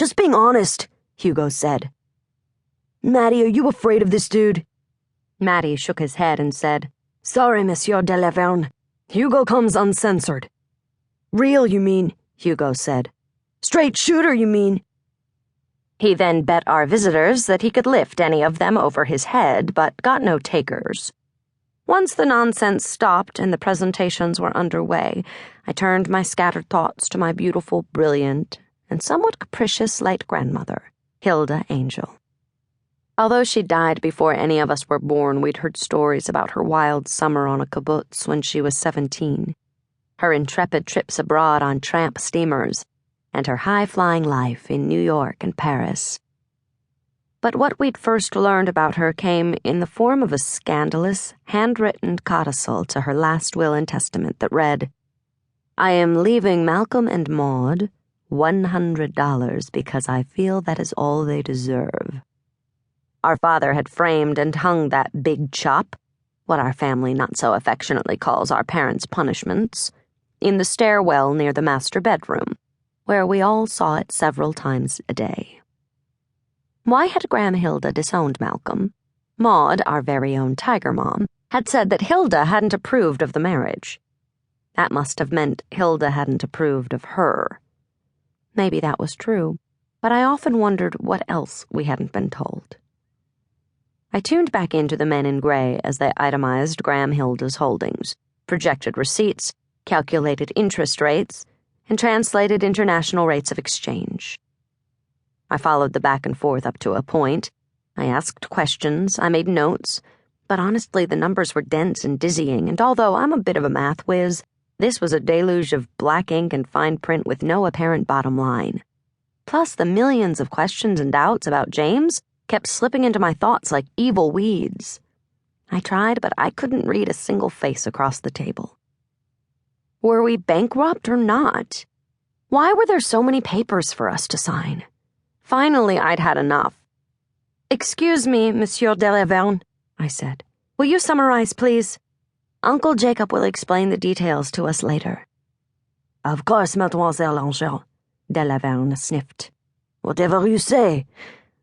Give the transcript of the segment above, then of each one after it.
Just being honest, Hugo said. Maddie, are you afraid of this dude? Maddie shook his head and said, Sorry, Monsieur de Laverne. Hugo comes uncensored. Real, you mean, Hugo said. Straight shooter, you mean? He then bet our visitors that he could lift any of them over his head, but got no takers. Once the nonsense stopped and the presentations were underway, I turned my scattered thoughts to my beautiful, brilliant, and somewhat capricious late grandmother, Tandy Angel. Although she died before any of us were born, we'd heard stories about her wild summer on a kibbutz when she was 17, her intrepid trips abroad on tramp steamers, and her high-flying life in New York and Paris. But what we'd first learned about her came in the form of a scandalous, handwritten codicil to her last will and testament that read, I am leaving Malcolm and Maud $100 because I feel that is all they deserve. Our father had framed and hung that big chop, what our family not so affectionately calls our parents' punishments, in the stairwell near the master bedroom, where we all saw it several times a day. Why had Graham Hilda disowned Malcolm? Maud, our very own tiger mom, had said that Hilda hadn't approved of the marriage. That must have meant Hilda hadn't approved of her. Maybe that was true, but I often wondered what else we hadn't been told. I tuned back into the men in gray as they itemized Graham Hilda's holdings, projected receipts, calculated interest rates, and translated international rates of exchange. I followed the back and forth up to a point. I asked questions, I made notes, but honestly the numbers were dense and dizzying, and although I'm a bit of a math whiz, this was a deluge of black ink and fine print with no apparent bottom line. Plus the millions of questions and doubts about James kept slipping into my thoughts like evil weeds. I tried, but I couldn't read a single face across the table. Were we bankrupt or not? Why were there so many papers for us to sign? Finally, I'd had enough. Excuse me, Monsieur de Laverne, I said. Will you summarize, please? Uncle Jacob will explain the details to us later. Of course, Mademoiselle Angel, de Laverne sniffed. Whatever you say,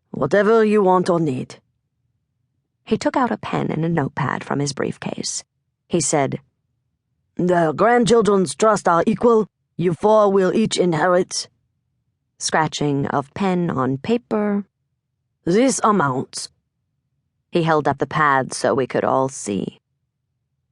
whatever you want or need. He took out a pen and a notepad from his briefcase. He said, The grandchildren's trusts are equal. You four will each inherit. Scratching of pen on paper. This amounts. He held up the pad so we could all see.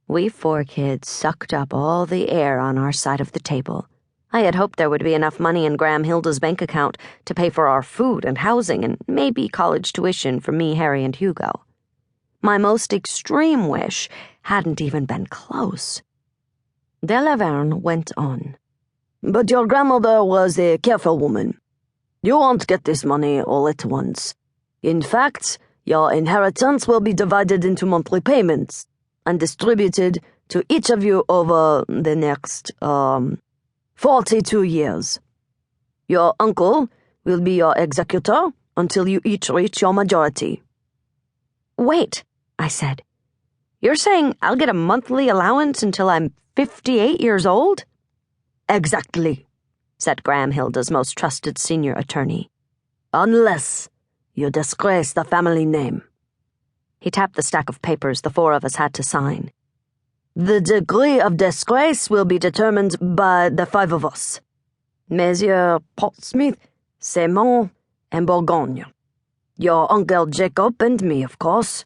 We four kids sucked up all the air on our side of the table. I had hoped there would be enough money in Graham Hilda's bank account to pay for our food and housing and maybe college tuition for me, Harry, and Hugo. My most extreme wish hadn't even been close. De Laverne went on. But your grandmother was a careful woman. You won't get this money all at once. In fact, your inheritance will be divided into monthly payments and distributed to each of you over the next, 42 years. Your uncle will be your executor until you each reach your majority. Wait, I said. You're saying I'll get a monthly allowance until I'm 58 years old? Exactly, said Graham Hilda's most trusted senior attorney. Unless you disgrace the family name. He tapped the stack of papers the four of us had to sign. The degree of disgrace will be determined by the five of us. Messieurs Portsmouth, Simon, and Bourgogne. Your Uncle Jacob and me, of course.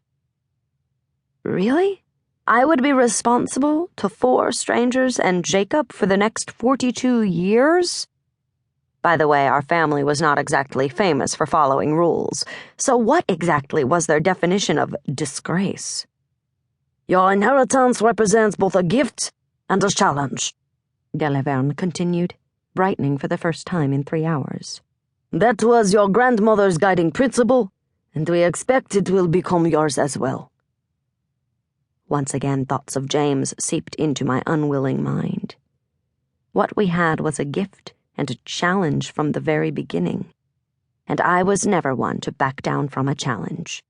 Really? I would be responsible to 4 strangers and Jacob for the next 42 years? By the way, our family was not exactly famous for following rules, so what exactly was their definition of disgrace? Your inheritance represents both a gift and a challenge, de Laverne continued, brightening for the first time in 3 hours. That was your grandmother's guiding principle, and we expect it will become yours as well. Once again, thoughts of James seeped into my unwilling mind. What we had was a gift and a challenge from the very beginning, and I was never one to back down from a challenge.